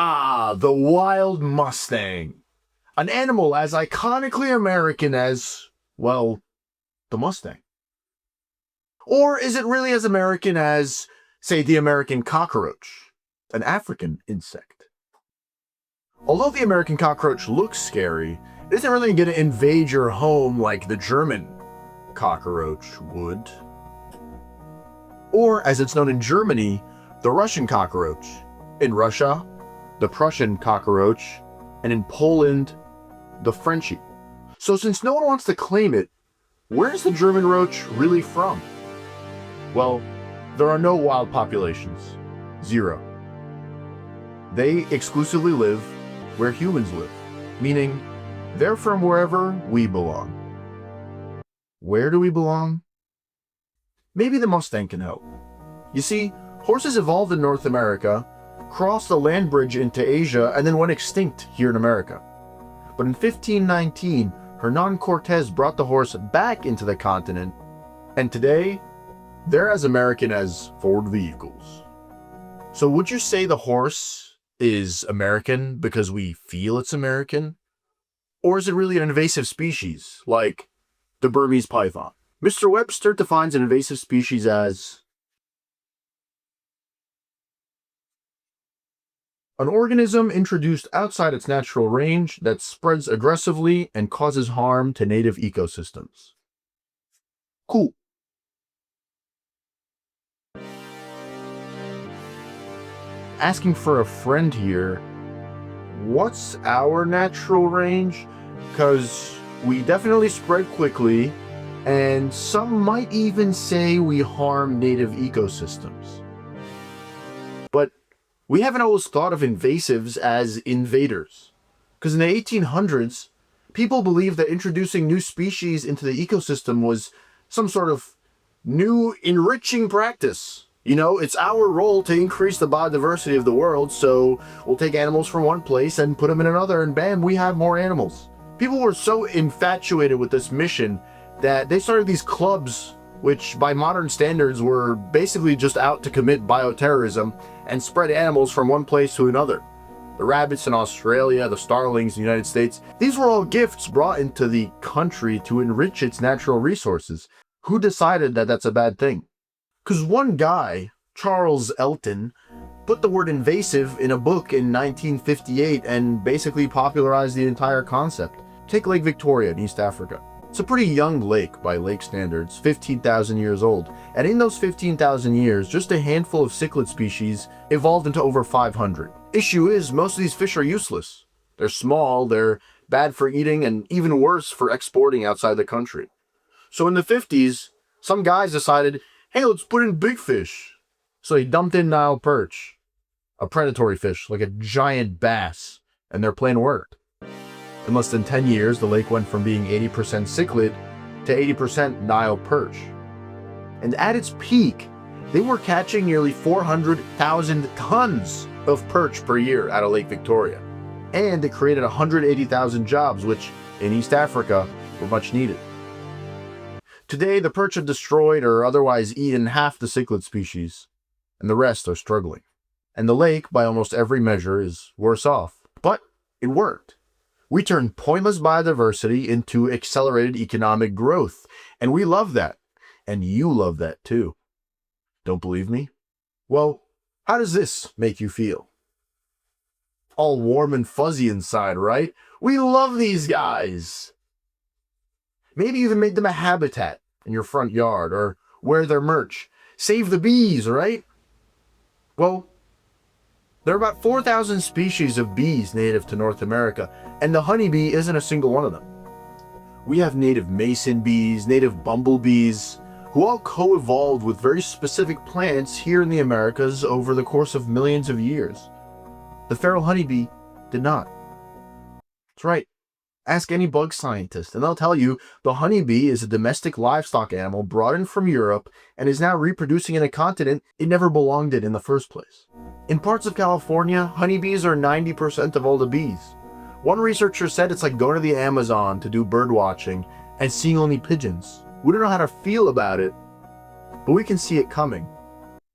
Ah, the wild Mustang. An animal as iconically American as, well, the Mustang. Or is it really as American as, say, the American cockroach, an African insect? Although the American cockroach looks scary, it isn't really going to invade your home like the German cockroach would. Or, as it's known in Germany, the Russian cockroach. In Russia, the Prussian cockroach. And in Poland, the Frenchie. So since no one wants to claim it, where's the German roach really from? Well, there are no wild populations. Zero. They exclusively live where humans live, meaning they're from wherever we belong. Where do we belong? Maybe the Mustang can help. You see, horses evolved in North America, crossed the land bridge into Asia, and then went extinct here in America. But in 1519, Hernan Cortez brought the horse back into the continent, and today, they're as American as Ford vehicles. So would you say the horse is American because we feel it's American? Or is it really an invasive species, like the Burmese python? Mr. Webster defines an invasive species as an organism introduced outside its natural range that spreads aggressively and causes harm to native ecosystems. Cool. Asking for a friend here, what's our natural range? Because we definitely spread quickly, and some might even say we harm native ecosystems. But we haven't always thought of invasives as invaders. Because in the 1800s, people believed that introducing new species into the ecosystem was some sort of new enriching practice. You know, it's our role to increase the biodiversity of the world, so we'll take animals from one place and put them in another, and bam, we have more animals. People were so infatuated with this mission that they started these clubs, which by modern standards were basically just out to commit bioterrorism and spread animals from one place to another. The rabbits in Australia, the starlings in the United States, these were all gifts brought into the country to enrich its natural resources. Who decided that that's a bad thing? Because one guy, Charles Elton, put the word invasive in a book in 1958 and basically popularized the entire concept. Take Lake Victoria in East Africa. It's a pretty young lake by lake standards, 15,000 years old. And in those 15,000 years, just a handful of cichlid species evolved into over 500. Issue is, most of these fish are useless. They're small, they're bad for eating, and even worse for exporting outside the country. So in the 50s, some guys decided, hey, let's put in big fish. So they dumped in Nile perch, a predatory fish like a giant bass, and their plan worked. In less than 10 years, the lake went from being 80% cichlid to 80% Nile perch. And at its peak, they were catching nearly 400,000 tons of perch per year out of Lake Victoria. And it created 180,000 jobs, which in East Africa were much needed. Today, the perch have destroyed or otherwise eaten half the cichlid species, and the rest are struggling. And the lake, by almost every measure, is worse off. But it worked. We turned pointless biodiversity into accelerated economic growth, and we love that. And you love that too. Don't believe me? Well, how does this make you feel? All warm and fuzzy inside, right? We love these guys. Maybe even make them a habitat in your front yard or wear their merch. Save the bees, right? Well, there are about 4,000 species of bees native to North America, and the honeybee isn't a single one of them. We have native mason bees, native bumblebees, who all co-evolved with very specific plants here in the Americas over the course of millions of years. The feral honeybee did not. That's right. Ask any bug scientist, and they'll tell you the honeybee is a domestic livestock animal brought in from Europe and is now reproducing in a continent it never belonged in the first place. In parts of California, honeybees are 90% of all the bees. One researcher said it's like going to the Amazon to do bird watching and seeing only pigeons. We don't know how to feel about it, but we can see it coming.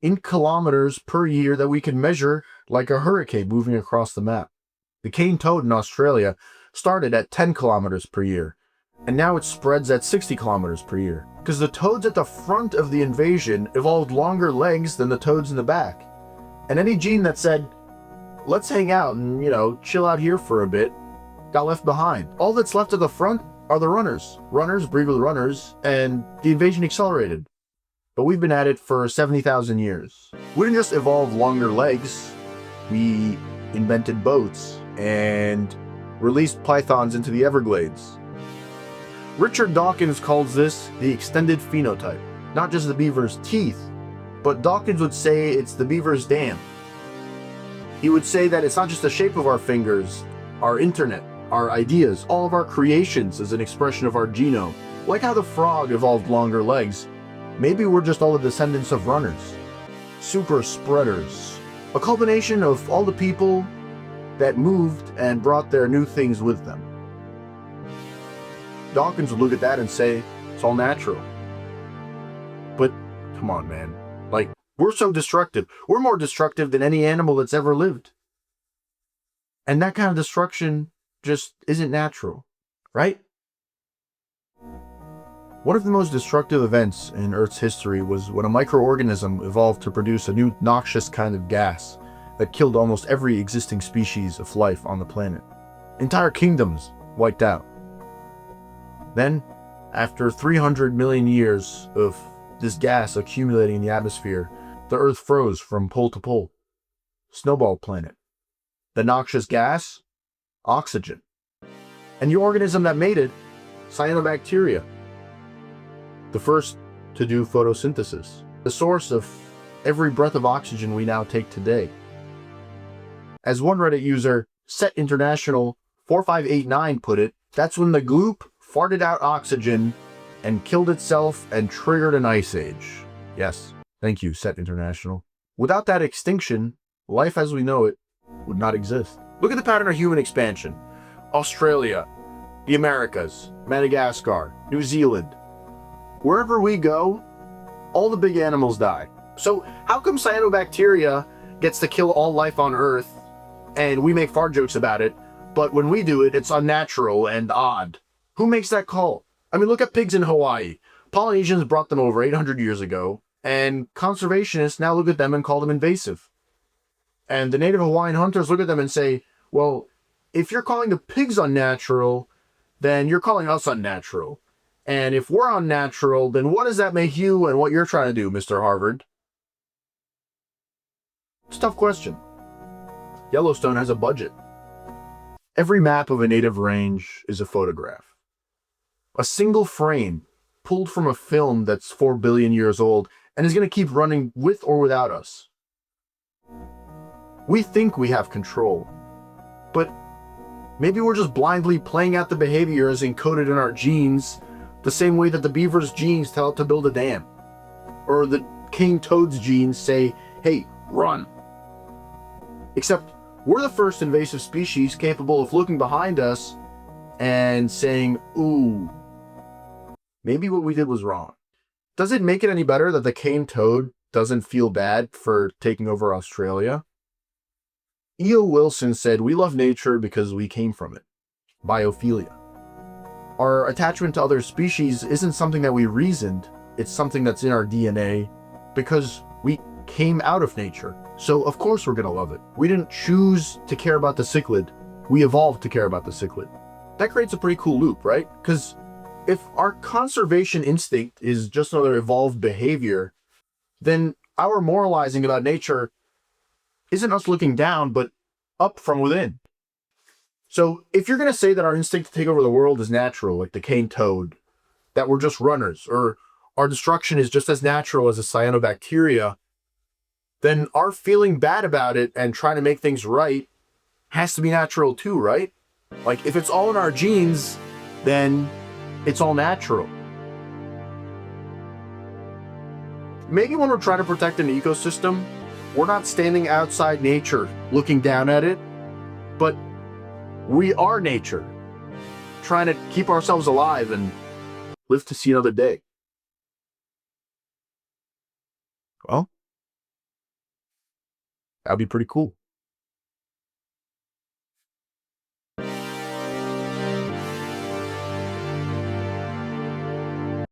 In kilometers per year that we can measure, like a hurricane moving across the map. The cane toad in Australia started at 10 kilometers per year, and now it spreads at 60 kilometers per year, because the toads at the front of the invasion evolved longer legs than the toads in the back. And any gene that said, let's hang out and, chill out here for a bit, got left behind. All that's left at the front are the runners. Runners breed with runners, and the invasion accelerated. But we've been at it for 70,000 years. We didn't just evolve longer legs, we invented boats and released pythons into the Everglades. Richard Dawkins calls this the extended phenotype. Not just the beaver's teeth, but Dawkins would say it's the beaver's dam. He would say that it's not just the shape of our fingers, our internet, our ideas, all of our creations is an expression of our genome. Like how the frog evolved longer legs, maybe we're just all the descendants of runners, super spreaders, a culmination of all the people that moved and brought their new things with them. Dawkins would look at that and say, it's all natural. But come on, man. We're so destructive. We're more destructive than any animal that's ever lived. And that kind of destruction just isn't natural, right? One of the most destructive events in Earth's history was when a microorganism evolved to produce a new noxious kind of gas that killed almost every existing species of life on the planet. Entire kingdoms wiped out. Then, after 300 million years of this gas accumulating in the atmosphere, the Earth froze from pole to pole. Snowball planet. The noxious gas? Oxygen. And the organism that made it? Cyanobacteria. The first to do photosynthesis, the source of every breath of oxygen we now take today. As one Reddit user, Set International 4589 put it, that's when the gloop farted out oxygen and killed itself and triggered an ice age. Yes, thank you, Set International. Without that extinction, life as we know it would not exist. Look at the pattern of human expansion. Australia, the Americas, Madagascar, New Zealand. Wherever we go, all the big animals die. So how come cyanobacteria gets to kill all life on Earth and we make fart jokes about it, but when we do it, it's unnatural and odd? Who makes that call? I mean, look at pigs in Hawaii. Polynesians brought them over 800 years ago, and conservationists now look at them and call them invasive. And the native Hawaiian hunters look at them and say, well, if you're calling the pigs unnatural, then you're calling us unnatural. And if we're unnatural, then what does that make you and what you're trying to do, Mr. Harvard? It's a tough question. Yellowstone has a budget. Every map of a native range is a photograph. A single frame pulled from a film that's 4 billion years old and is going to keep running with or without us. We think we have control, but maybe we're just blindly playing out the behaviors encoded in our genes the same way that the beaver's genes tell it to build a dam. Or the cane toad's genes say, hey, run. Except we're the first invasive species capable of looking behind us and saying, ooh, maybe what we did was wrong. Does it make it any better that the cane toad doesn't feel bad for taking over Australia? E.O. Wilson said, we love nature because we came from it. Biophilia. Our attachment to other species isn't something that we reasoned, it's something that's in our DNA because we came out of nature. So of course we're gonna love it. We didn't choose to care about the cichlid, we evolved to care about the cichlid. That creates a pretty cool loop, right? Because if our conservation instinct is just another evolved behavior, then our moralizing about nature isn't us looking down, but up from within. So if you're going to say that our instinct to take over the world is natural, like the cane toad, that we're just runners, or our destruction is just as natural as a cyanobacteria, then our feeling bad about it and trying to make things right has to be natural too, right? Like if it's all in our genes, then it's all natural. Maybe when we're trying to protect an ecosystem, we're not standing outside nature looking down at it, but we are nature, trying to keep ourselves alive and live to see another day. Well, that'd be pretty cool.